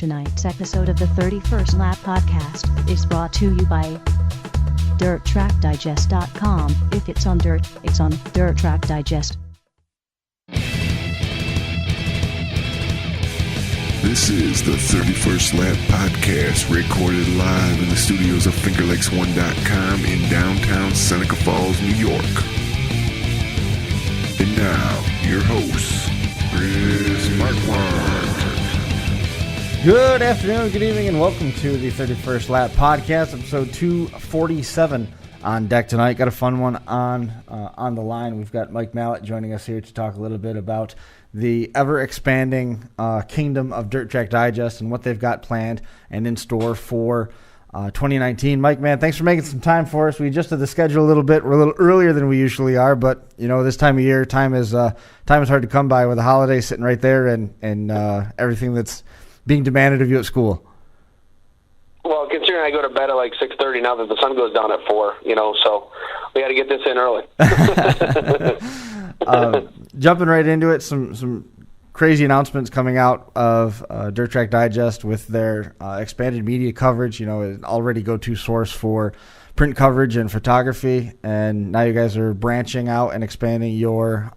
Tonight's episode of the 31st Lap Podcast is brought to you by DirtTrackDigest.com. If it's on dirt, it's on Dirt Track Digest. This is the 31st Lap Podcast, recorded live in the studios of FingerLakes1.com in downtown Seneca Falls, New York. And now, your host, Chris Marquardt. Good afternoon, good evening, and welcome to the 31st Lap Podcast, episode 247 on deck tonight. Got a fun one on the line. We've got Mike Mallett joining us here to talk a little bit about the ever-expanding kingdom of Dirt Track Digest and what they've got planned and in store for 2019. Mike, man, thanks for making some time for us. We adjusted the schedule a little bit. We're a little earlier than we usually are, but you know, this time of year, time is hard to come by with the holidays sitting right there and everything that's being demanded of you at school. Well, considering I go to bed at like 6:30 now that the sun goes down at 4, so we got to get this in early. Jumping right into it, some crazy announcements coming out of Dirt Track Digest with their expanded media coverage. An already go-to source for print coverage and photography, and now you guys are branching out and expanding your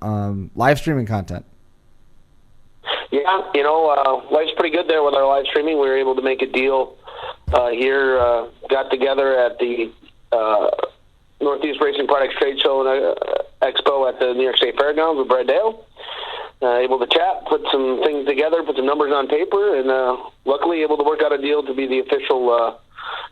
live streaming content. Yeah, life's pretty good there with our live streaming. We were able to make a deal here, got together at the Northeast Racing Products Trade Show and Expo at the New York State Fairgrounds with Brett Dale. Able to chat, put some things together, put some numbers on paper, and luckily able to work out a deal to be the official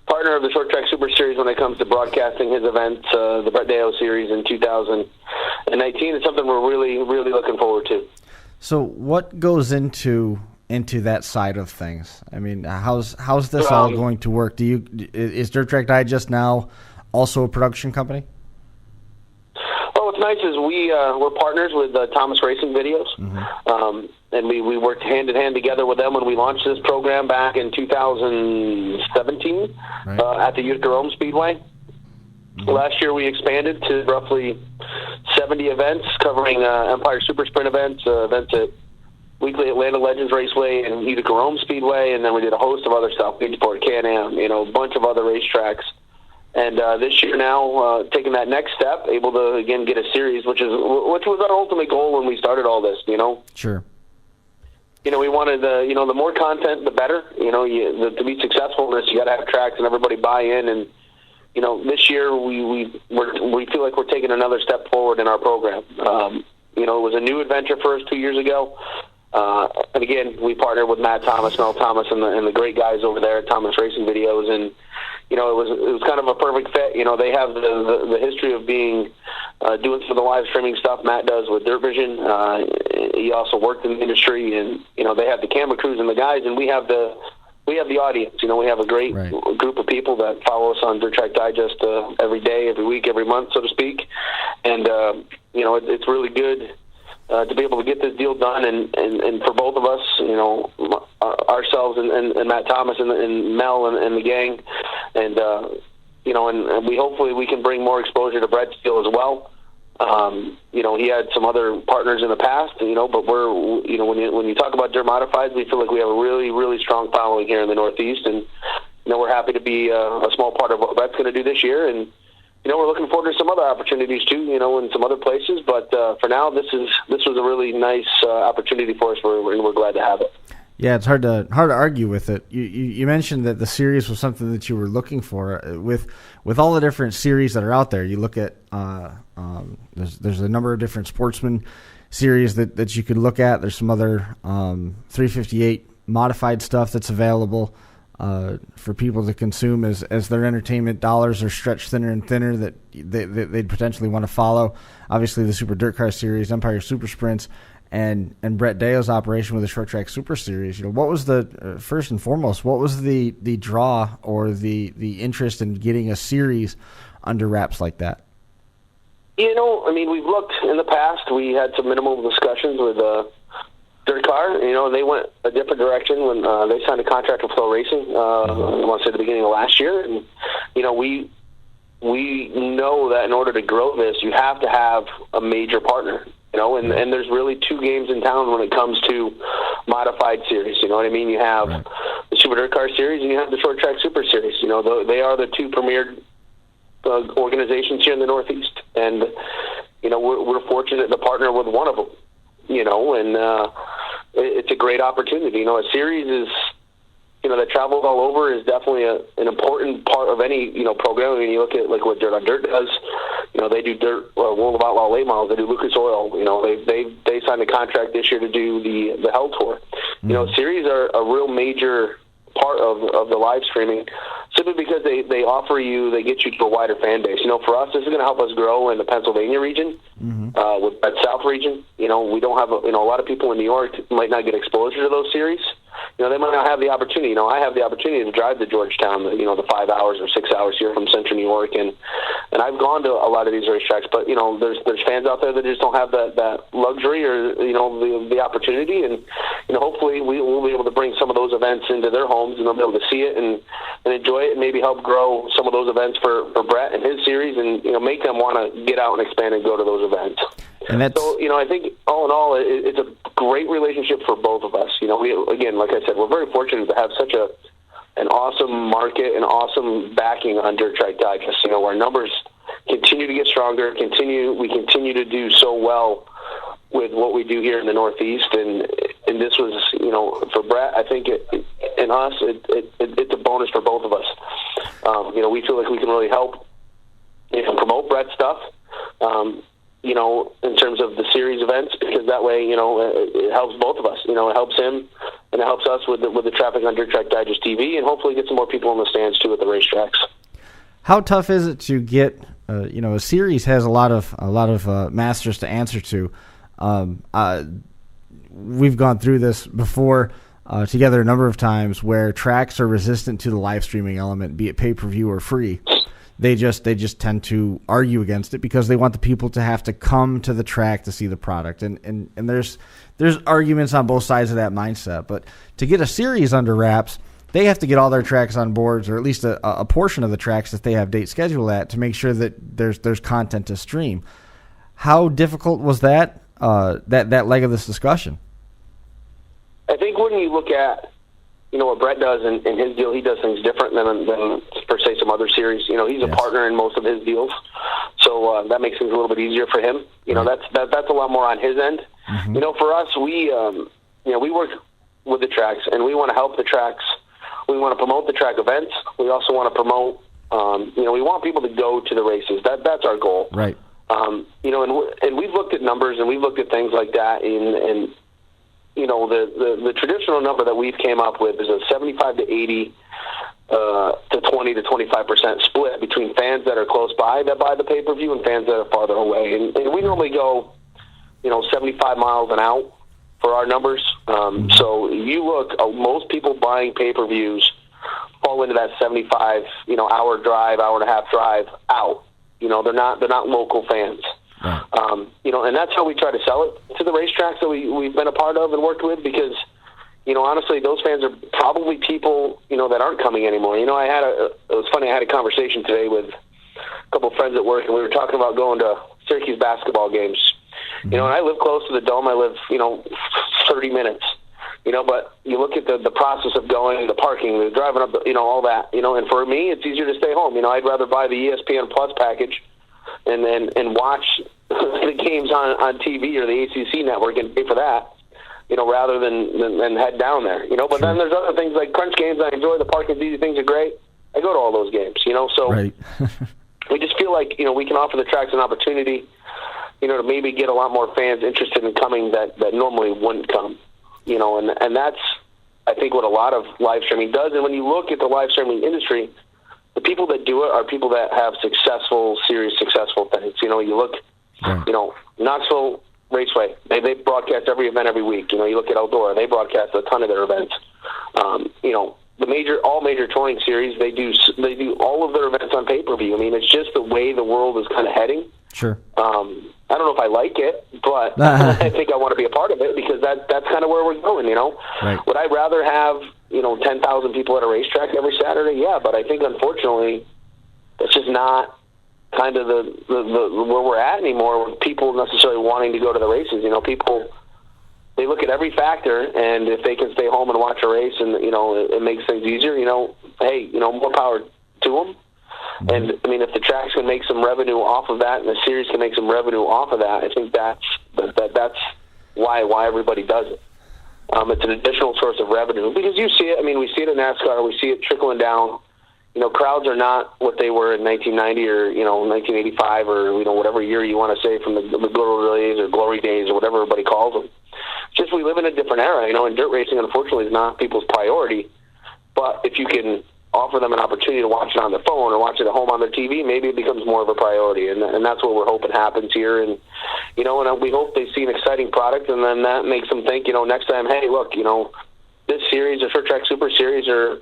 partner of the Short Track Super Series when it comes to broadcasting his event, the Brett Dale Series in 2019. It's something we're really, really looking forward to. So what goes into that side of things? I mean, how's this all going to work? Is Dirt Track Digest now also a production company? Well, what's nice is we're partners with Thomas Racing Videos, and we worked hand in hand together with them when we launched this program back in 2017 at the Utica Rome Speedway. Last year we expanded to roughly 70 events covering Empire Super Sprint events, events at Weekly Atlanta Legends Raceway and Utica Rome Speedway, and then we did a host of other stuff, Beachport, Can-Am, a bunch of other racetracks. And this year now, taking that next step, able to, again, get a series, which was our ultimate goal when we started all this, Sure. We wanted the more content, the better. To be successful in this, you got to have tracks and everybody buy in. And, this year we feel like we're taking another step forward in our program. It was a new adventure for us 2 years ago. And again, we partnered with Matt Thomas, Mel Thomas, and the great guys over there at Thomas Racing Videos, and it was kind of a perfect fit. They have the history of being doing some of the live streaming stuff Matt does with Dirt Vision. He also worked in the industry, and they have the camera crews and the guys, and we have the audience. We have a great group of people that follow us on Dirt Track Digest every day, every week, every month, so to speak, and it's really good. To be able to get this deal done, and for both of us, ourselves and Matt Thomas and Mel and the gang, and and we hopefully we can bring more exposure to Brett's deal as well. He had some other partners in the past, but we're when you talk about dirt modifieds, we feel like we have a really, really strong following here in the Northeast, and we're happy to be a small part of what Brett's going to do this year, and we're looking forward to some other opportunities too, in some other places. But for now, this was a really nice opportunity for us. We're glad to have it. Yeah, it's hard to argue with it. You mentioned that the series was something that you were looking for. With all the different series that are out there, you look at there's a number of different sportsman series that you could look at. There's some other 358 modified stuff that's available for people to consume as their entertainment dollars are stretched thinner and thinner that they'd potentially want to follow. Obviously, the Super Dirt Car Series, Empire Super Sprints, and Brett Dale's operation with the Short Track Super Series. What was the first and foremost? What was the draw or the interest in getting a series under wraps like that? We've looked in the past. We had some minimal discussions with Dirt Car. They went a different direction when they signed a contract with Flow Racing. I want to say the beginning of last year, and we know that in order to grow this, you have to have a major partner. And there's really two games in town when it comes to modified series. You know what I mean? You have Super Dirt Car Series, and you have the Short Track Super Series. They are the two premier organizations here in the Northeast, and we're fortunate to partner with one of them. And it's a great opportunity. A series is that travels all over is definitely an important part of any program. I mean, you look at like what Dirt on Dirt does. They do Dirt World of Outlaw Late Models. They do Lucas Oil. They signed a contract this year to do the Hell Tour. Series are a real major part of the live streaming, simply because they get you to a wider fan base. For us, this is going to help us grow in the Pennsylvania region, with that South region. We don't have a lot of people in New York might not get exposure to those series. They might not have the opportunity. I have the opportunity to drive to Georgetown, the 5 hours or 6 hours here from Central New York, and I've gone to a lot of these racetracks. But there's fans out there that just don't have that luxury or the opportunity, and hopefully we'll be able to bring some of those events into their homes, and they'll be able to see it and enjoy it, and maybe help grow some of those events for Brett and his series, and make them want to get out and expand and go to those events. And that's... So, I think all in all, it's a great relationship for both of us. Again, like I said, we're very fortunate to have such an awesome market and awesome backing on Dirt Track Digest. Our numbers continue to get stronger. We continue to do so well with what we do here in the Northeast, and this was, for Brett, I think and us, it's a bonus for both of us. We feel like we can really help promote Brett's stuff. In terms of the series events, because that way, it helps both of us. It helps him, and it helps us with the traffic on Dirt Track Digest TV, and hopefully get some more people in the stands too at the racetracks. How tough is it to get? A series has a lot of masters to answer to. We've gone through this before together a number of times, where tracks are resistant to the live streaming element, be it pay-per-view or free. They just tend to argue against it because they want the people to have to come to the track to see the product. And there's arguments on both sides of that mindset. But to get a series under wraps, they have to get all their tracks on boards, or at least a portion of the tracks that they have date schedule at, to make sure that there's content to stream. How difficult was that leg of this discussion? I think when you look at what Brett does in his deal, he does things different than per se some other series. He's a partner in most of his deals, so that makes things a little bit easier for him. That's a lot more on his end. Mm-hmm. For us, we work with the tracks, and we want to help the tracks. We want to promote the track events. We also want to promote. We want people to go to the races. That's our goal, right? And we've looked at numbers, and we've looked at things like that, and the traditional number that we've came up with is a 75 to 80 to 20 to 25% split between fans that are close by that buy the pay-per-view and fans that are farther away. And we normally go, 75 miles and out for our numbers. So you look, most people buying pay-per-views fall into that 75, hour drive, hour and a half drive out. They're not local fans. Right. And that's how we try to sell it to the racetracks that we've been a part of and worked with, because, honestly, those fans are probably people, that aren't coming anymore. It was funny, I had a conversation today with a couple of friends at work, and we were talking about going to Syracuse basketball games. Mm-hmm. And I live close to the Dome. I live, 30 minutes, but you look at the process of going, the parking, the driving up, all that, and for me, it's easier to stay home. I'd rather buy the ESPN Plus package and watch the games on TV or the ACC network and pay for that, rather than head down there, But then there's other things like Crunch games I enjoy. The parking's easy, things are great. I go to all those games, So right. We just feel like, we can offer the tracks an opportunity, to maybe get a lot more fans interested in coming that normally wouldn't come, and that's, I think, what a lot of live streaming does. And when you look at the live streaming industry, the people that do it are people that have successful things. You look, right. Knoxville Raceway, they broadcast every event every week. You look at Eldora, they broadcast a ton of their events. All major touring series, they do all of their events on pay-per-view. I mean, it's just the way the world is kind of heading. Sure. I don't know if I like it, but I think I want to be a part of it, because that's kind of where we're going, Right. Would I rather have, 10,000 people at a racetrack every Saturday? Yeah, but I think, unfortunately, that's just not kind of the where we're at anymore, with people necessarily wanting to go to the races. People, they look at every factor, and if they can stay home and watch a race, and it makes things easier. Hey, more power to them. And I mean, if the tracks can make some revenue off of that, and the series can make some revenue off of that, I think that's why everybody does it. It's an additional source of revenue because you see it. I mean, we see it in NASCAR. We see it trickling down. Crowds are not what they were in 1990 or 1985 or whatever year you want to say from the glory days or glory days or whatever everybody calls them. It's just we live in a different era. And dirt racing, unfortunately, is not people's priority. But if you can offer them an opportunity to watch it on their phone or watch it at home on their TV, maybe it becomes more of a priority, and that's what we're hoping happens here. And and we hope they see an exciting product, and then that makes them think, next time, hey, look, this series or Short Track Super Series or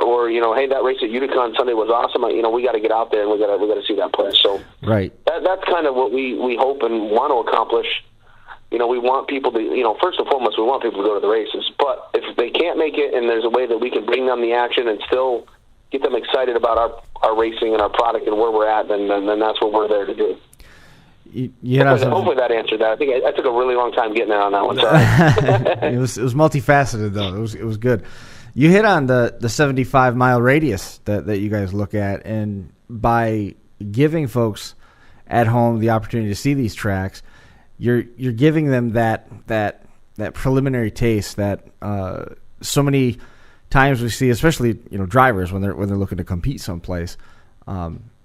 hey, that race at Utica on Sunday was awesome. We got to get out there and we got to see that play. So right, that's kind of what we hope and want to accomplish. We want people to, first and foremost, we want people to go to the races. But if they can't make it, and there's a way that we can bring them the action and still get them excited about our racing and our product and where we're at, then that's what we're there to do. Hopefully that answered that. I think I took a really long time getting there on that one. Sorry. It was multifaceted though. It was good. You hit on the 75-mile radius that you guys look at, and by giving folks at home the opportunity to see these tracks, you're giving them that preliminary taste that so many times we see, especially drivers when they're looking to compete someplace,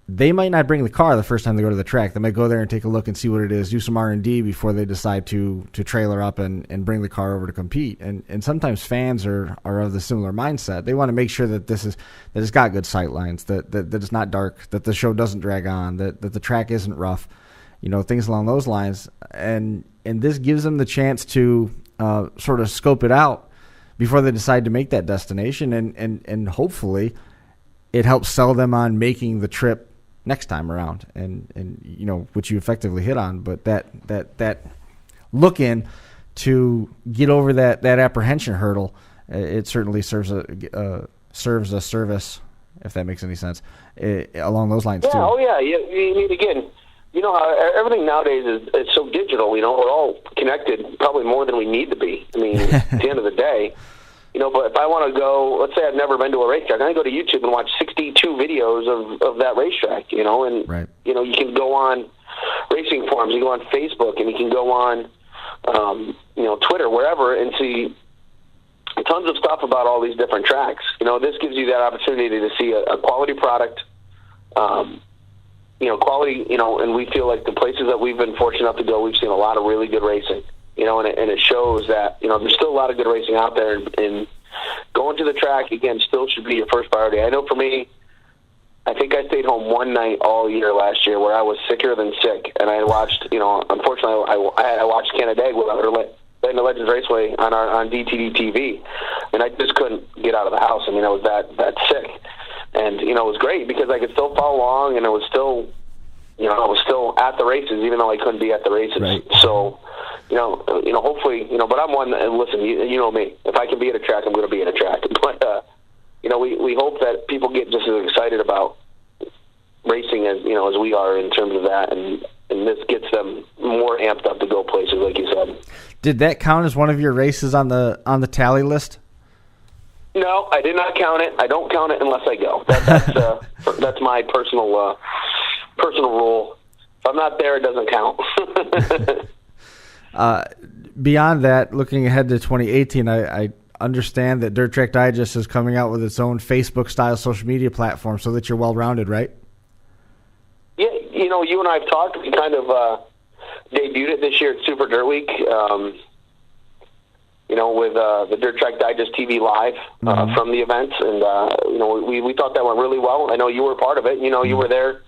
they might not bring the car the first time they go to the track. They might go there and take a look and see what it is, do some R&D before they decide to trailer up and bring the car over to compete. And sometimes fans are of the similar mindset. They want to make sure that it's got good sight lines, that it's not dark, that the show doesn't drag on, that the track isn't rough, things along those lines. And this gives them the chance to sort of scope it out before they decide to make that destination, and hopefully it helps sell them on making the trip next time around, and which you effectively hit on. But that look in to get over that apprehension hurdle, it certainly serves a service, if that makes any sense, along those lines too. Oh yeah. You need, again, how everything nowadays is so digital. We're all connected, probably more than we need to be. I mean, at the end of the day, but if I want to go, let's say I've never been to a racetrack, I can go to YouTube and watch 62 videos of that racetrack, and, right. You can go on racing forums, you can go on Facebook, and you can go on, Twitter, wherever, and see tons of stuff about all these different tracks. This gives you that opportunity to see a quality product, quality, and we feel like the places that we've been fortunate enough to go, we've seen a lot of really good racing. And it shows that, there's still a lot of good racing out there, and going to the track, again, still should be your first priority. I know for me, I think I stayed home one night all year last year where I was sicker than sick, and I watched, unfortunately, I watched Canandaigua, or Lane of Legends Raceway on DTD TV, and I just couldn't get out of the house. I mean, I was that sick. And, it was great because I could still follow along, and it was still, I was still at the races, even though I couldn't be at the races. Right. So, hopefully, but I'm one, and listen, you know me. If I can be at a track, I'm going to be at a track. But, we hope that people get just as excited about racing as we are in terms of that, and this gets them more amped up to go places, like you said. Did that count as one of your races on the tally list? No, I did not count it. I don't count it unless I go. That's my personal rule. If I'm not there, it doesn't count. Beyond that, looking ahead to 2018, I understand that Dirt Track Digest is coming out with its own Facebook-style social media platform so that you're well-rounded, right? Yeah, you and I have talked. We kind of debuted it this year at Super Dirt Week, with the Dirt Track Digest TV Live from the event. And, we thought that went really well. I know you were a part of it. You were there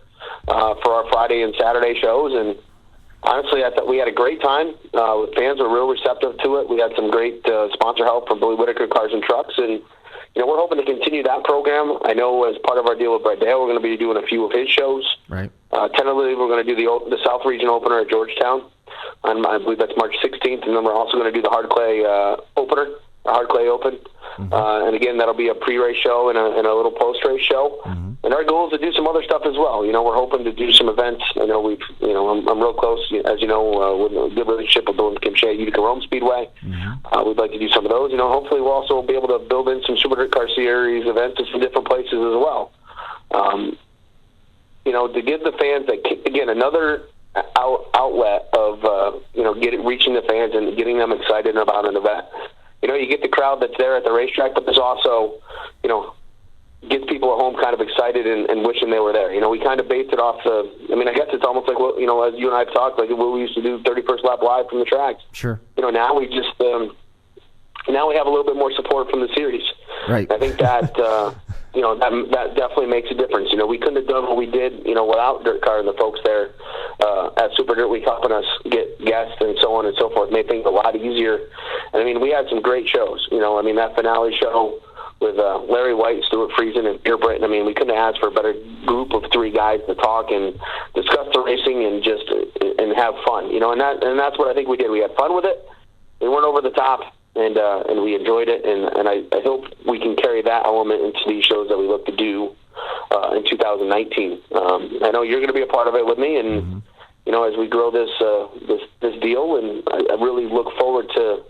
for our Friday and Saturday shows, and honestly, I thought we had a great time. Fans were real receptive to it. We had some great sponsor help from Billy Whitaker Cars and Trucks, and we're hoping to continue that program. I know as part of our deal with Brett Dale, we're going to be doing a few of his shows. Right. Tentatively, we're going to do the South Region opener at Georgetown. I believe that's March 16th, and then we're also going to do the Hard Clay opener, the Hard Clay Open. Mm-hmm. And again, that'll be a pre-race show and a little post-race show. Mm-hmm. And our goal is to do some other stuff as well. We're hoping to do some events. I know I'm real close, as you know, with a good relationship with Bill and Kim Shea at Utica Rome Speedway. Mm-hmm. We'd like to do some of those. Hopefully we'll also be able to build in some Super Dirt Car Series events in some different places as well. To give the fans, again, another outlet of, reaching the fans and getting them excited about an event. You get the crowd that's there at the racetrack, but there's also, gets people at home kind of excited and wishing they were there. We kind of based it off I guess it's almost like, as you and I have talked, like what we used to do 31st lap live from the tracks. Sure. Now we just, now we have a little bit more support from the series. Right. I think that, that definitely makes a difference. We couldn't have done what we did, without Dirt Car and the folks there at Super Dirt Week helping us get guests and so on and so forth. Made things a lot easier. And, we had some great shows. That finale show with Larry White, Stuart Friesen, and Pierre Britton. We couldn't have asked for a better group of three guys to talk and discuss the racing and just and have fun. And that's what I think we did. We had fun with it. We weren't over the top, and we enjoyed it. And I hope we can carry that element into these shows that we look to do in 2019. I know you're going to be a part of it with me, and as we grow this deal, and I really look forward to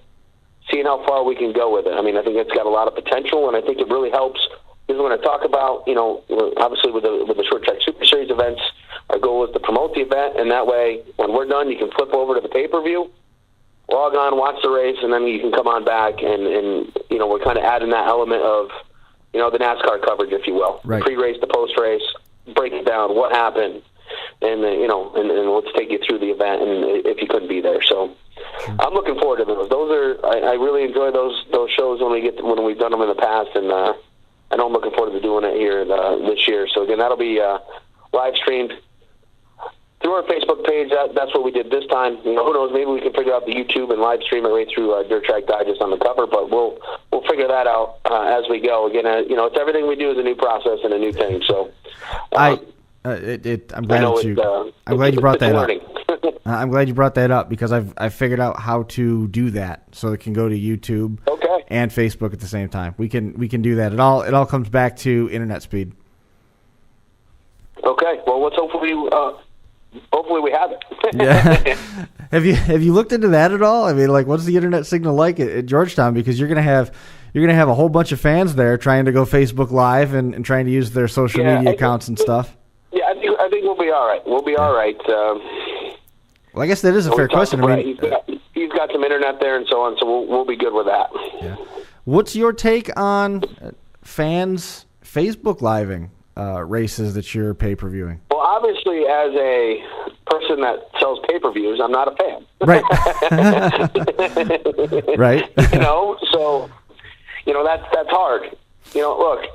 seeing how far we can go with it. I think it's got a lot of potential, and I think it really helps. Because when I talk about, obviously with the Short Track Super Series events, our goal is to promote the event, and that way, when we're done, you can flip over to the pay-per-view, log on, watch the race, and then you can come on back, and we're kind of adding that element of, the NASCAR coverage, if you will. Right. Pre-race to post-race, break it down, what happened, and let's take you through the event, and if you couldn't be there. So I'm looking forward to those. I really enjoy those shows when we've done them in the past, and I know I'm looking forward to doing it here this year. So again, that'll be live streamed through our Facebook page. That's what we did this time. Who knows? Maybe we can figure out the YouTube and live stream it right through Dirt Track Digest on the cover. But we'll figure that out as we go. Again, it's everything we do is a new process and a new thing. So I'm glad you brought that up. I'm glad you brought that up because I've figured out how to do that so it can go to YouTube and Facebook at the same time. We can do that. It all comes back to internet speed. Okay. Well, let's hopefully we have it. Yeah. Have you looked into that at all? What's the internet signal like at Georgetown? Because you're gonna have a whole bunch of fans there trying to go Facebook Live and trying to use their social media accounts and stuff. Yeah, I think we'll be all right. We'll be all right. Well, I guess that is a fair question. He's got some internet there and so on, so we'll be good with that. Yeah. What's your take on fans Facebook Living races that you're pay-per-viewing? Well, obviously, as a person that sells pay-per-views, I'm not a fan. Right. Right. So, that's hard. Look,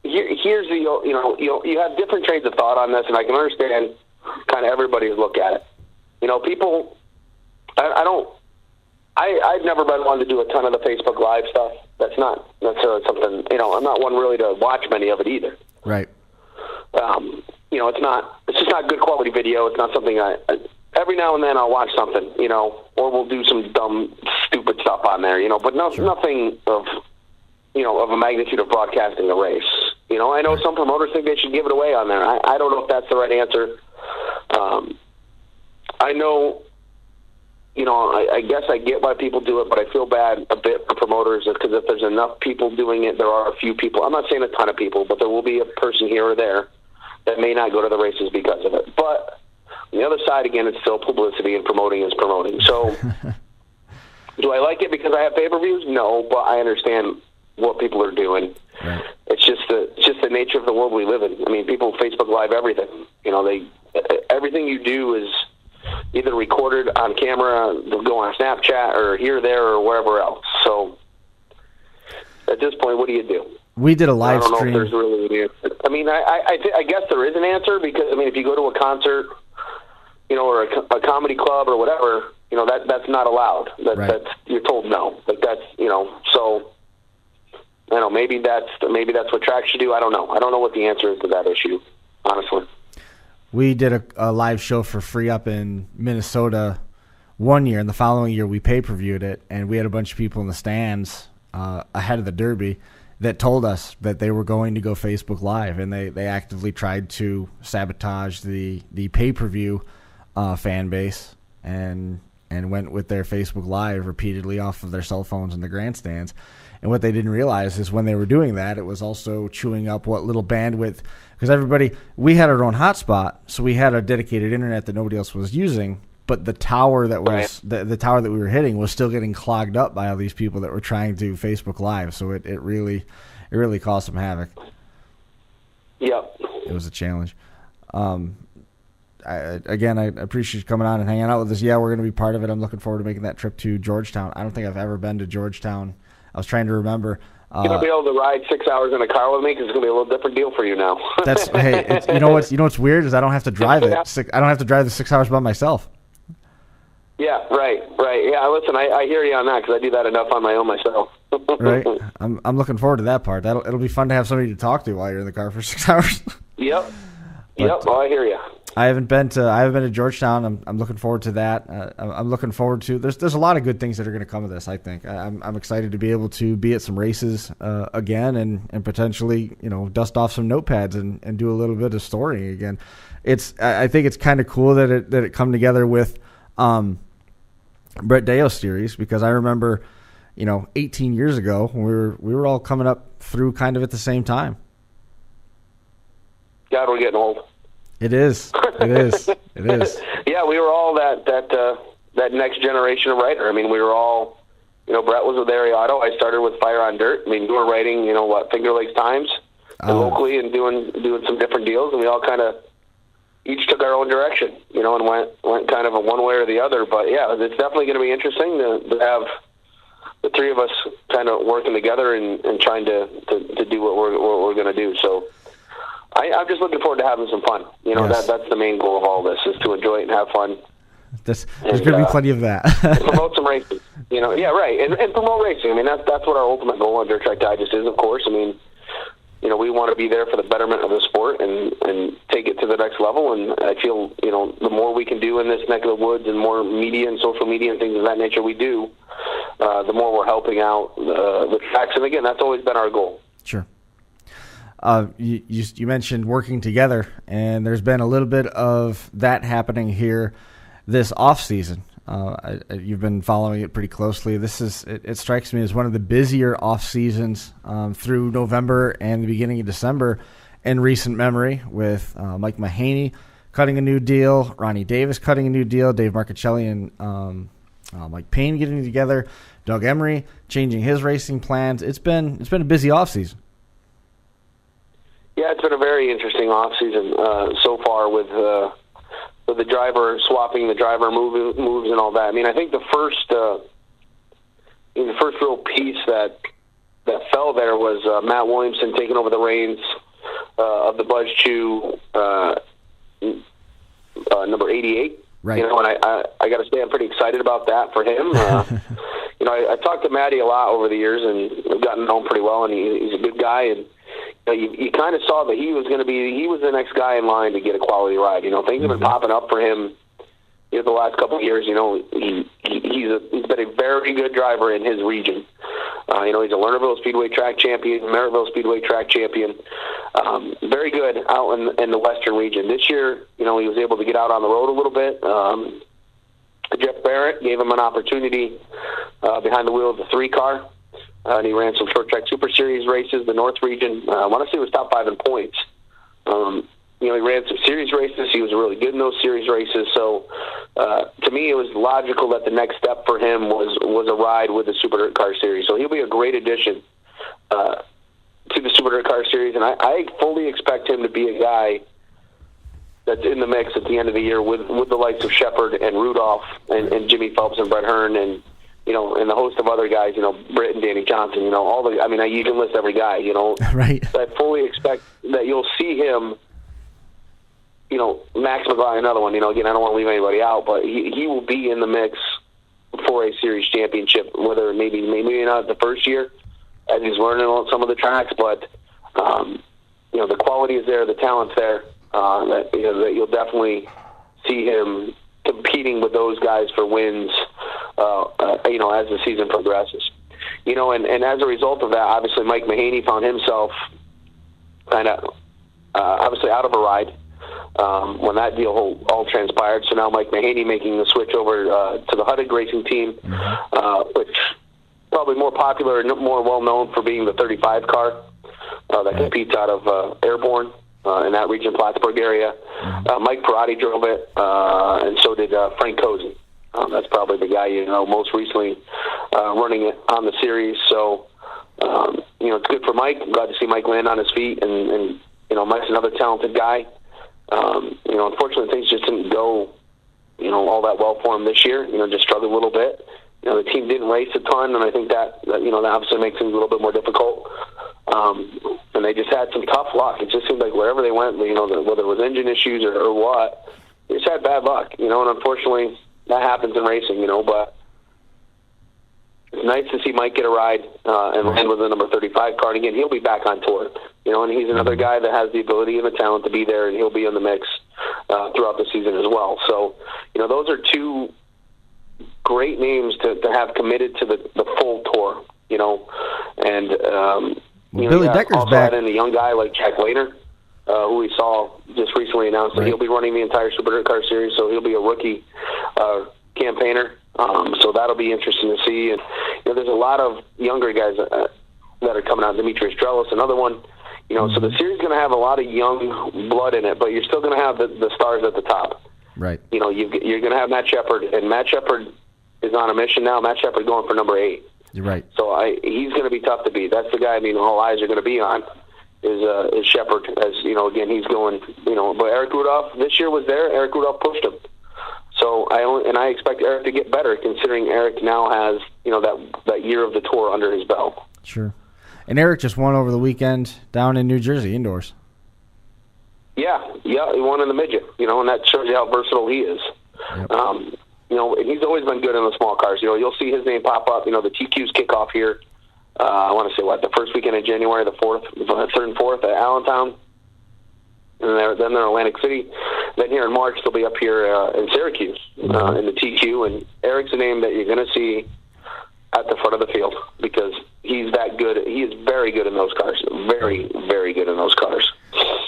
here's the, you have different trains of thought on this, and I can understand kind of everybody's look at it. People, I've never been one to do a ton of the Facebook Live stuff. That's not necessarily something, I'm not one really to watch many of it either. Right. It's just not good quality video. It's not something every now and then I'll watch something, or we'll do some dumb, stupid stuff on there, but nothing of a magnitude of broadcasting a race. I know some promoters think they should give it away on there. I don't know if that's the right answer. I know, I guess I get why people do it, but I feel bad a bit for promoters because if there's enough people doing it, there are a few people. I'm not saying a ton of people, but there will be a person here or there that may not go to the races because of it. But on the other side, again, it's still publicity, and promoting is promoting. So do I like it because I have pay-per-views? No, but I understand what people are doing. Right. It's just the nature of the world we live in. People Facebook Live everything. Everything you do is either recorded on camera, they'll go on Snapchat or here, there, or wherever else. So at this point, what do you do? We did a live stream. I don't know if there's really an answer. I guess there is an answer because, if you go to a concert, or a comedy club or whatever, that's not allowed. That's you're told no. So I don't know. Maybe that's what tracks should do. I don't know. I don't know what the answer is to that issue, honestly. We did a live show for free up in Minnesota one year, and the following year we pay-per-viewed it, and we had a bunch of people in the stands ahead of the Derby, that told us that they were going to go Facebook Live, and they actively tried to sabotage the pay-per-view fan base and went with their Facebook Live repeatedly off of their cell phones in the grandstands. And what they didn't realize is when they were doing that, it was also chewing up what little bandwidth, because we had our own hotspot, so we had a dedicated internet that nobody else was using, but the tower that was the tower that we were hitting was still getting clogged up by all these people that were trying to Facebook Live. So it really caused some havoc. Yep. It was a challenge. I appreciate you coming on and hanging out with us. Yeah, we're going to be part of it. I'm looking forward to making that trip to Georgetown. I don't think I've ever been to Georgetown. I was trying to remember. You're going to be able to ride 6 hours in a car with me because it's going to be a little different deal for you now. You know what's weird is I don't have to drive it. I don't have to drive the 6 hours by myself. Yeah, right. Yeah, listen, I hear you on that because I do that enough on my own myself. Right. I'm looking forward to that part. It'll be fun to have somebody to talk to while you're in the car for 6 hours. Yep. Well, I hear you. I haven't been to Georgetown. I'm looking forward to that. I'm looking forward to. There's a lot of good things that are going to come of this. I think I'm excited to be able to be at some races again and potentially dust off some notepads and do a little bit of storying again. I think it's kind of cool that it come together with Brett Deo's series, because I remember 18 years ago when we were all coming up through kind of at the same time. God, we're getting old. It is. Yeah, we were all that next generation of writer. I mean, we were all, Brett was with Ariado. I started with Fire on Dirt. I mean, you were writing, Finger Lakes Times locally and doing some different deals, and we all kind of each took our own direction, and went kind of a one way or the other. But yeah, it's definitely going to be interesting to have the three of us kind of working together and trying to do what we're going to do. So I'm just looking forward to having some fun. Yes. That's the main goal of all this, is to enjoy it and have fun. There's going to be plenty of that. And promote some racing. Yeah, right. And promote racing. I mean, that's what our ultimate goal on Dirt Track Digest is, of course. I mean, we want to be there for the betterment of the sport and take it to the next level. And I feel, the more we can do in this neck of the woods and more media and social media and things of that nature we do, the more we're helping out the tracks. And again, that's always been our goal. Sure. You mentioned working together, and there's been a little bit of that happening here this off season. You've been following it pretty closely. It strikes me as one of the busier off seasons through November and the beginning of December in recent memory, with Mike Mahaney cutting a new deal, Ronnie Davis cutting a new deal, Dave Marcichelli and Mike Payne getting together, Doug Emery changing his racing plans. It's been a busy off season. Yeah, it's been a very interesting off season so far with the driver swapping, the driver moves and all that. I mean, I think the first real piece that fell there was Matt Williamson taking over the reins of the Buzz Chew number 88. Right. And I got to say I'm pretty excited about that for him. I talked to Matty a lot over the years, and I've gotten to know him pretty well, and he's a good guy, and you kind of saw that he was the next guy in line to get a quality ride. Things have been popping up for him the last couple of years. He's been a very good driver in his region. He's a Lernerville Speedway track champion, Merrittville Speedway track champion. Very good out in the western region. This year, he was able to get out on the road a little bit. Jeff Barrett gave him an opportunity behind the wheel of the 3-car. And he ran some short track Super Series races, the North region. I want to say he was top 5 in points. He ran some series races. He was really good in those series races. So to me, it was logical that the next step for him was a ride with the Super Dirt Car Series. So he'll be a great addition to the Super Dirt Car Series. And I fully expect him to be a guy that's in the mix at the end of the year with the likes of Shepard and Rudolph and Jimmy Phelps and Brett Hearn and and the host of other guys, Britt and Danny Johnson, you can list every guy, Right. I fully expect that you'll see him, Max McGraw, another one, again, I don't want to leave anybody out, but he will be in the mix for a series championship, whether maybe not the first year as he's learning on some of the tracks, but, the quality is there, the talent's there, that you'll definitely see him competing with those guys for wins, as the season progresses. And as a result of that, obviously Mike Mahaney found himself kind of obviously out of a ride when that deal all transpired. So now Mike Mahaney making the switch over to the Huttig Racing team, which probably more popular and more well-known for being the 35 car that competes out of Airborne in that region, Plattsburgh area. Mike Perotti drove it, and so did Frank Cozen. That's probably the guy most recently running it on the series. So, it's good for Mike. I'm glad to see Mike land on his feet, and Mike's another talented guy. Unfortunately, things just didn't go, all that well for him this year. Just struggled a little bit. The team didn't race a ton, and I think that obviously makes things a little bit more difficult. And they just had some tough luck. It just seemed like wherever they went, whether it was engine issues or what, they just had bad luck. And unfortunately, that happens in racing. But it's nice to see Mike get a ride and land with the number 35 car. And again, he'll be back on tour. And he's another guy that has the ability and the talent to be there, and he'll be in the mix throughout the season as well. So, those are two great names to have committed to the full tour. And Billy Decker's also back. add in a young guy like Jack Lehner, who we saw just recently announced that he'll be running the entire Super Dirt Car Series, so he'll be a rookie campaigner. So that'll be interesting to see. And there's a lot of younger guys that are coming out. Demetrius Drelis, another one. So the series is going to have a lot of young blood in it, but you're still going to have the stars at the top. Right. You're going to have Matt Shepard, and Matt Shepard is on a mission now. Matt Shepard going for number 8. You're right. So he's going to be tough to beat. That's the guy. All eyes are going to be on is Shepard. As again, he's going. But Eric Rudolph this year was there. Eric Rudolph pushed him. So I expect Eric to get better, considering Eric now has that year of the tour under his belt. Sure. And Eric just won over the weekend down in New Jersey indoors. Yeah, he won in the midget. And that shows you how versatile he is. Yep. And he's always been good in the small cars. You'll see his name pop up. The TQs kick off here. I want to say the first weekend in January, the 3rd and 4th at Allentown. And then they're in Atlantic City. Then here in March, they'll be up here in Syracuse in the TQ. And Eric's a name that you're going to see at the front of the field because he's that good. He is very good in those cars. Very, very good in those cars.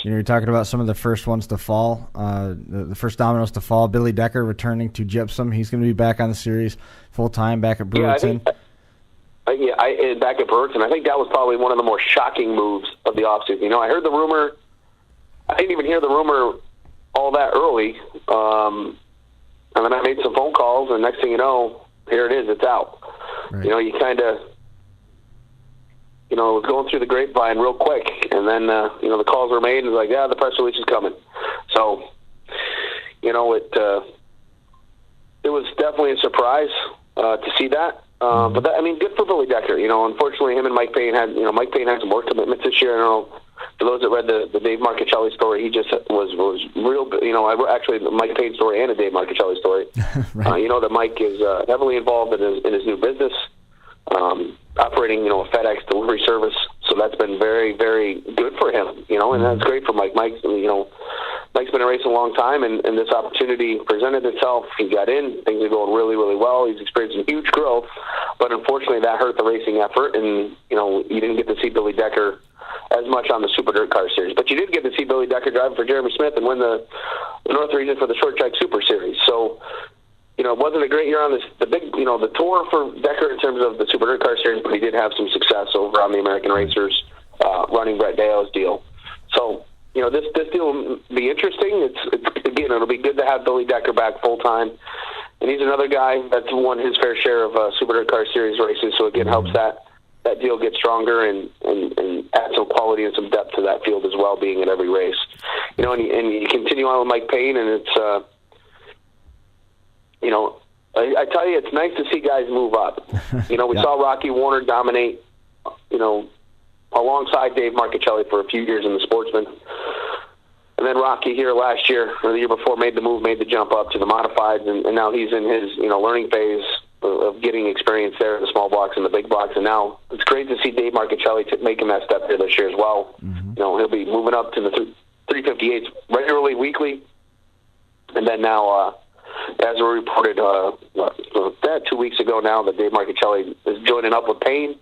You're talking about some of the first ones to fall, the first dominoes to fall. Billy Decker returning to Gypsum. He's going to be back on the series full-time back at Brewerton. Back at Brewerton. I think that was probably one of the more shocking moves of the offseason. I heard the rumor. I didn't even hear the rumor all that early. And then I made some phone calls, and next thing you know, here it is. It's out. Right. You kind of, it was going through the grapevine real quick, and then, the calls were made, and it was like, the press release is coming. So, it was definitely a surprise to see that. But that, good for Billy Decker. Unfortunately, him and Mike Payne had some work commitments this year. I don't know, for those that read the Dave Marchicelli story, he just was real. Actually, the Mike Payne story and a Dave Marchicelli story. Right. That Mike is heavily involved in his new business, operating a FedEx delivery service. So that's been very, very good for him. And that's great for Mike. Mike's been in racing a long time, and this opportunity presented itself. He got in. Things are going really, really well. He's experiencing huge growth, but unfortunately that hurt the racing effort, and you didn't get to see Billy Decker as much on the Super Dirt Car Series. But you did get to see Billy Decker driving for Jeremy Smith and win the North Region for the Short Track Super Series. So, it wasn't a great year on the tour for Decker in terms of the Super Dirt Car Series, but he did have some success over on the American Racers, running Brett Deo's deal. So, this deal will be interesting. Again, it'll be good to have Billy Decker back full time. And he's another guy that's won his fair share of Super Dirt Car Series races. So again, helps that deal get stronger and add some quality and some depth to that field as well, being at every race. And you continue on with Mike Payne, and it's, I tell you, it's nice to see guys move up. We saw Rocky Warner dominate, alongside Dave Marchicelli for a few years in the Sportsman. And then Rocky here last year, or the year before, made the jump up to the modifieds, and now he's in his, learning phase of getting experience there in the small blocks and the big blocks. And now it's great to see Dave Marchicelli making that step here this year as well. Mm-hmm. He'll be moving up to the 358s regularly, weekly, and then now as we reported 2 weeks ago now, that Dave Marchicelli is joining up with Payne.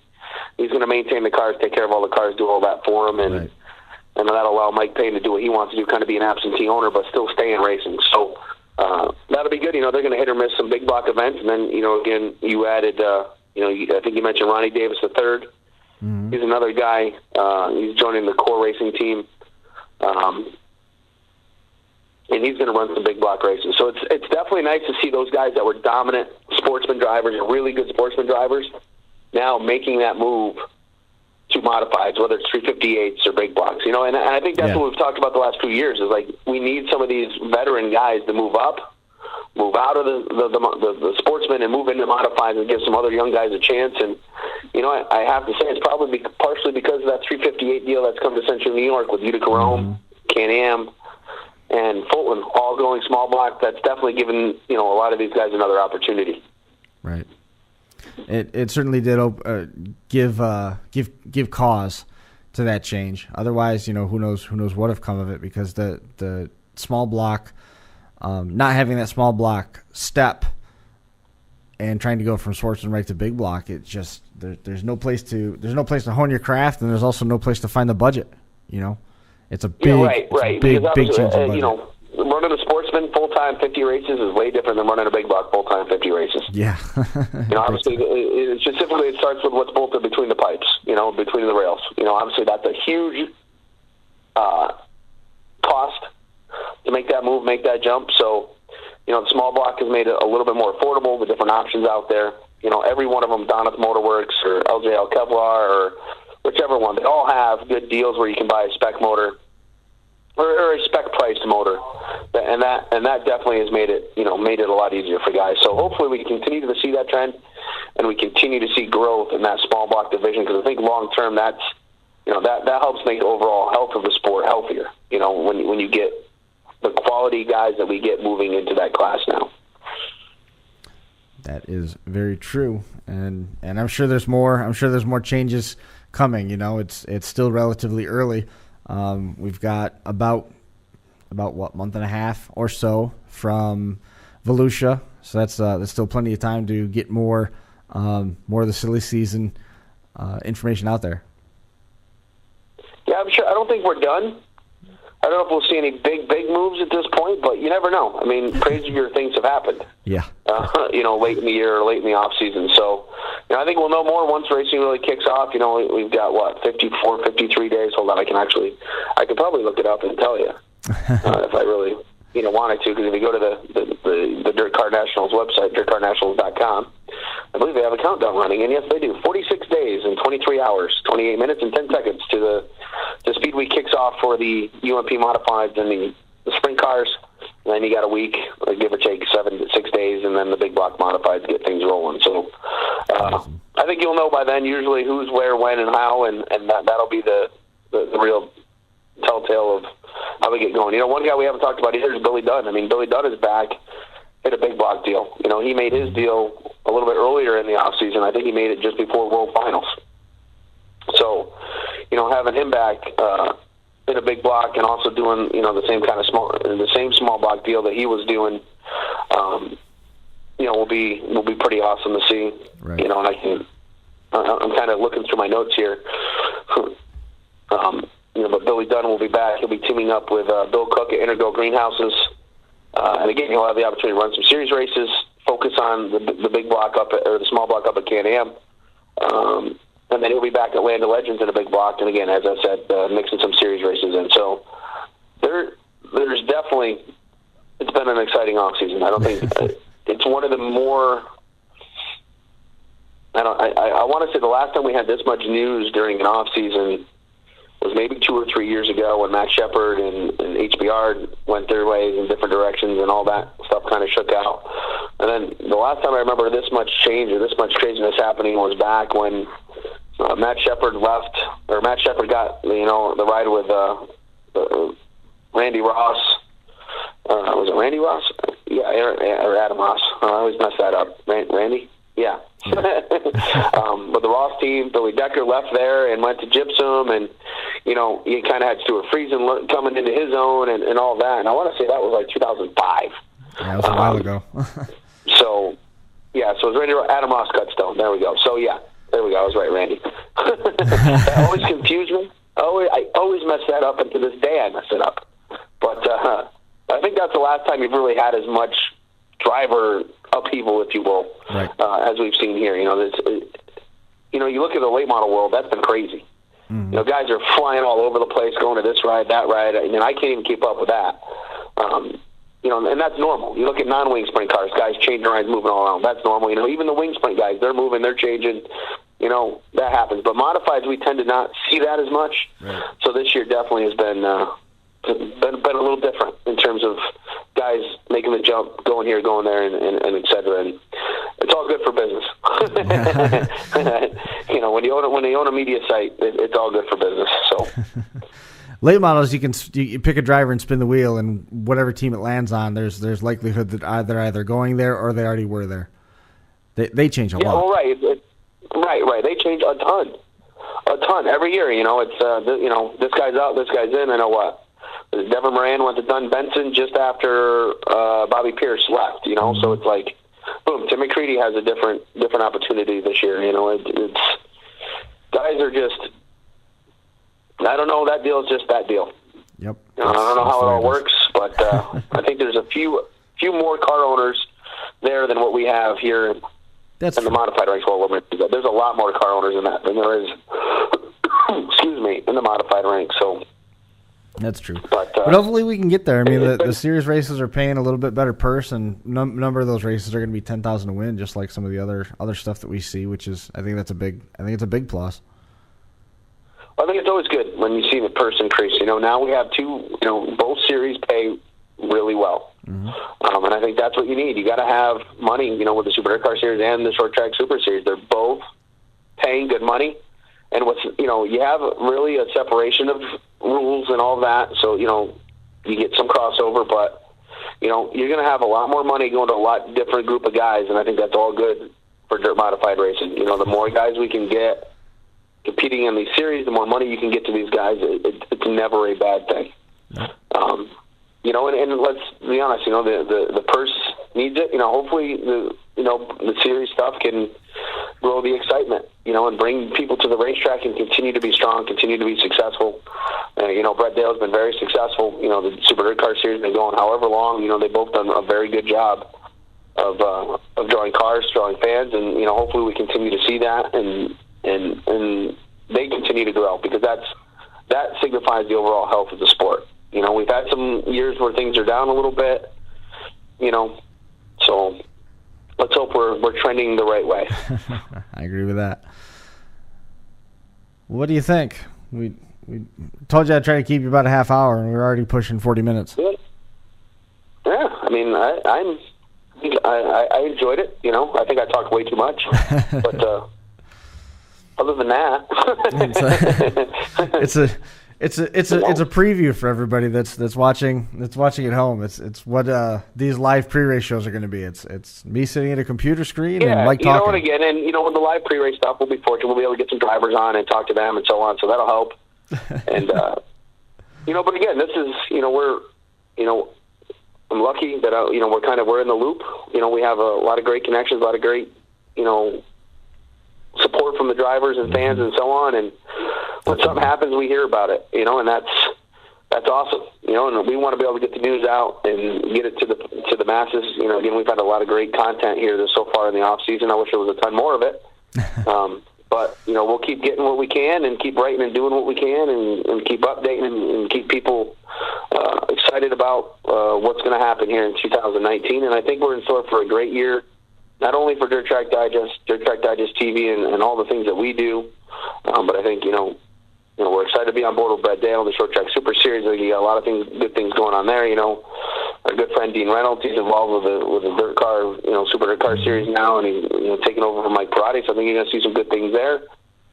He's going to maintain the cars, take care of all the cars, do all that for him, and that'll allow Mike Payne to do what he wants to do, kind of be an absentee owner, but still stay in racing. So that'll be good. They're going to hit or miss some big block events, and then again, you added, I think you mentioned Ronnie Davis III. Mm-hmm. He's another guy. He's joining the core racing team. And he's going to run some big block races. So it's definitely nice to see those guys that were dominant sportsman drivers, really good sportsman drivers, now making that move to modifieds, whether it's 358s or big blocks. And I think that's what we've talked about the last few years, is like we need some of these veteran guys to move up, move out of the sportsman and move into modifieds and give some other young guys a chance. And, I have to say it's probably partially because of that 358 deal that's come to Central New York with Utica Rome, Can-Am, and Fulton all going small block. That's definitely given a lot of these guys another opportunity. Right. It certainly did give cause to that change. Otherwise, who knows what would have come of it, because the small block, not having that small block step and trying to go from sportsman right to big block, it just there's no place to hone your craft, and there's also no place to find the budget. It's a big, big change in budget. Running a sportsman full-time 50 races is way different than running a big block full-time 50 races. Yeah. Obviously, specifically it starts with what's bolted between the pipes, between the rails. Obviously that's a huge cost to make that move, make that jump. So, the small block has made it a little bit more affordable, the different options out there. Every one of them, Donath Motorworks or LJL Kevlar or whichever one, they all have good deals where you can buy a spec motor or a spec priced motor, and that definitely has made it a lot easier for guys. So hopefully we continue to see that trend, and we continue to see growth in that small block division, because I think long term that helps make the overall health of the sport healthier. When you get the quality guys that we get moving into that class now. That is very true, and I'm sure there's more. I'm sure there's more changes coming. It's still relatively early. We've got about what, month and a half or so from Volusia, so that's still plenty of time to get more of the silly season information out there. Yeah, I'm sure. I don't think we're done. I don't know if we'll see any big moves at this point, but you never know. I mean, crazier things have happened. Yeah. Late in the year or late in the off season. So, I think we'll know more once racing really kicks off. We've got 54, 53 days. Hold on, I could probably look it up and tell you if I really wanted to. Because if you go to the Dirt Car Nationals website, dirtcarnationals.com, I believe they have a countdown running, and yes, they do. 46 days and 23 hours, 28 minutes and 10 seconds to the speed week kicks off for the UMP modifieds and the sprint cars. And then you got a week, give or take 7 to 6 days, and then the big block modifieds get things rolling. So I think you'll know by then usually who's where, when, and how, and that'll be the real telltale of how we get going. One guy we haven't talked about either is Billy Dunn. I mean, Billy Dunn is back, hit a big block deal. He made his deal a little bit earlier in the off season. I think he made it just before World Finals. So, having him back in a big block and also doing the same small block deal that he was doing, will be pretty awesome to see. Right. And I'm kind of looking through my notes here. But Billy Dunn will be back. He'll be teaming up with Bill Cook at Intergo Greenhouses. And again, he'll have the opportunity to run some series races, focus on the big block or the small block up at Can-Am. And then he'll be back at Land of Legends in a big block. And again, as I said, mixing some series races in. So there's definitely, it's been an exciting offseason. I don't think it's one of the more, I want to say the last time we had this much news during an offseason was maybe 2 or 3 years ago when Matt Shepard and HBR went their ways in different directions, and all that stuff kind of shook out. And then the last time I remember this much change or this much craziness happening was back when Matt Shepard left, or Matt Shepard got the ride with Randy Ross. Was it Randy Ross? Yeah, or Adam Ross. I always mess that up. Randy? Yeah. But the Ross team, Billy Becker left there and went to Gypsum, and you kind of had Stuart Friesen coming into his own and all that. And I want to say that was like 2005. Yeah, it was a while ago. So it was Randy Adam Ross Cutstone. There we go. So there we go. I was right, Randy. That always confused me. I always mess that up, and to this day I mess it up. But I think that's the last time you've really had as much driver upheaval, if you will, right. As we've seen here. You look at the late model world. That's been crazy. Mm-hmm. Guys are flying all over the place, going to this ride, that ride, and I can't even keep up with that. And that's normal. You look at non-wing sprint cars, guys changing rides, moving all around. That's normal. Even the wing sprint guys, they're moving, they're changing. That happens. But modifieds, we tend to not see that as much. Right. So this year definitely has been a little different in terms of guys making the jump, going here, going there, and et cetera. And it's all good for business. When you own a media site, it's all good for business. So. Late models, you pick a driver and spin the wheel, and whatever team it lands on, there's likelihood that they're either going there or they already were there. They change a lot. Well, right, right. They change a ton every year. This guy's out, this guy's in. I know what. Devin Moran went to Dunn Benson just after Bobby Pierce left. Mm-hmm. So it's like, boom. Tim McCready has a different opportunity this year. It's guys are just. I don't know. That deal is just that deal. Yep. I don't know how it all works, but I think there's a few more car owners there than what we have here in the modified ranks. There's a lot more car owners than there is. Excuse me, in the modified ranks. So that's true. But hopefully we can get there. I mean, the series races are paying a little bit better purse, and number of those races are going to be 10,000 to win, just like some of the other stuff that we see. Which is, I think it's a big plus. I think it's always good when you see the purse increase. Now we have two, both series pay really well. Mm-hmm. And I think that's what you need. You got to have money, with the Super Car Series and the Short Track Super Series. They're both paying good money. And you have really a separation of rules and all that. So, you get some crossover, but, you're going to have a lot more money going to a lot different group of guys. And I think that's all good for dirt modified racing. The more guys we can get competing in these series, the more money you can get to these guys. It's never a bad thing. And let's be honest, the purse needs it. Hopefully the series stuff can grow the excitement, and bring people to the racetrack and continue to be strong, continue to be successful. Brett Dale's been very successful. The Super Dirt Car Series has been going however long. They've both done a very good job of drawing cars, drawing fans, and hopefully we continue to see that and they continue to grow, because that signifies the overall health of the sport. We've had some years where things are down a little bit, so let's hope we're trending the right way. I agree with that. What do you think? We told you I'd try to keep you about a half hour, and we're already pushing 40 minutes. Yeah, I mean, I enjoyed it. I think I talked way too much, but other than that, it's a preview for everybody that's watching at home. It's what these live pre-race shows are going to be. It's me sitting at a computer screen and Mike talking. With the live pre-race stuff, we'll be fortunate. We'll be able to get some drivers on and talk to them and so on. So that'll help. And but again, this is I'm lucky that we're in the loop. We have a lot of great connections, a lot of great support from the drivers and fans and so on, and when something happens, we hear about it, and that's awesome, and we want to be able to get the news out and get it to the masses. Again, we've had a lot of great content here so far in the off season. I wish there was a ton more of it, but we'll keep getting what we can and keep writing and doing what we can and keep updating and keep people excited about what's going to happen here in 2019. And I think we're in store for a great year. Not only for Dirt Track Digest TV, and all the things that we do, but I think we're excited to be on board with Brett Dale and the Short Track Super Series. I think you got a lot of good things going on there. Our good friend Dean Reynolds, he's involved with the Dirt Car, Super Dirt Car Series now, and he's taking over from Mike Perotti. So I think you're going to see some good things there.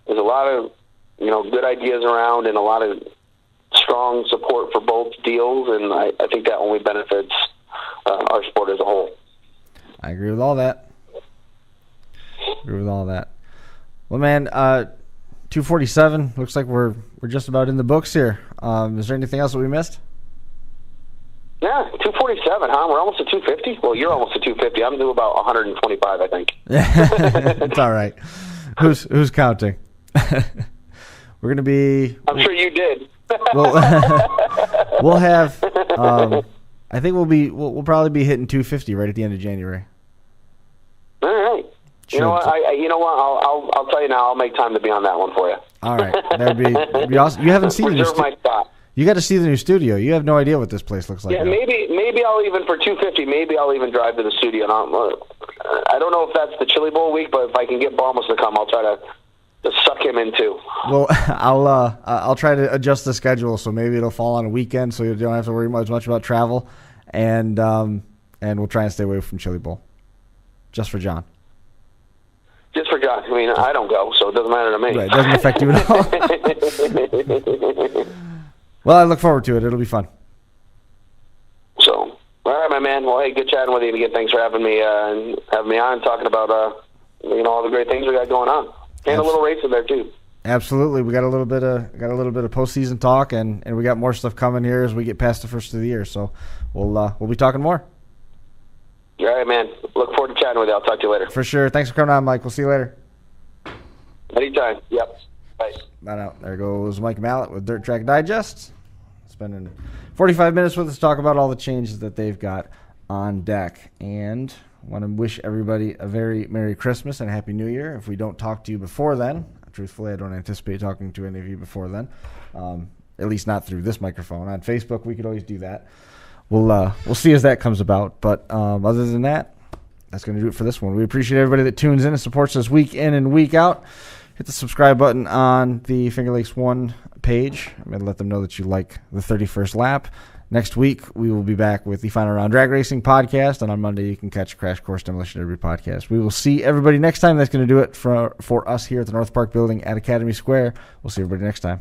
There's a lot of good ideas around, and a lot of strong support for both deals, and I think that only benefits our sport as a whole. I agree with all that. Well, man, 247 looks like we're just about in the books here. Is there anything else that we missed? Yeah, 247, huh? We're almost at 250? Well, you're almost at 250. I'm due about 125, I think. It's all right. Who's counting? We're going to be... I'm sure you did. We'll have... I think we'll probably be hitting 250 right at the end of January. All right. You know what? I'll tell you now. I'll make time to be on that one for you. All right. That'd be awesome. You haven't seen Reserve my spot. You got to see the new studio. You have no idea what this place looks like. Yeah, maybe I'll even, for 250, maybe I'll even drive to the studio. And I don't know if that's the Chili Bowl week, but if I can get Balmus to come, I'll try to suck him in too. Well, I'll try to adjust the schedule so maybe it'll fall on a weekend so you don't have to worry as much about travel, and we'll try and stay away from Chili Bowl, just for John. Just for John. I mean, I don't go, so it doesn't matter to me. Right, it doesn't affect you at all. Well, I look forward to it. It'll be fun. So, all right, my man. Well, hey, good chatting with you again. Thanks for having me on, talking about all the great things we got going on, and a little racing there too. Absolutely, we got a little bit of postseason talk, and we got more stuff coming here as we get past the first of the year. So we'll be talking more. All right, man. Look forward to chatting with you. I'll talk to you later. For sure. Thanks for coming on, Mike. We'll see you later. Anytime. Yep. Bye. Bye now. There goes Mike Mallett with Dirt Track Digest. Spending 45 minutes with us to talk about all the changes that they've got on deck. And I want to wish everybody a very Merry Christmas and Happy New Year. If we don't talk to you before then, truthfully, I don't anticipate talking to any of you before then. At least not through this microphone. On Facebook, we could always do that. We'll see as that comes about. But other than that, that's going to do it for this one. We appreciate everybody that tunes in and supports us week in and week out. Hit the subscribe button on the Finger Lakes 1 page. I'm going to let them know that you like the 31st lap. Next week, we will be back with the Final Round Drag Racing podcast, and on Monday, you can catch Crash Course Demolition Derby podcast. We will see everybody next time. That's going to do it for us here at the North Park Building at Academy Square. We'll see everybody next time.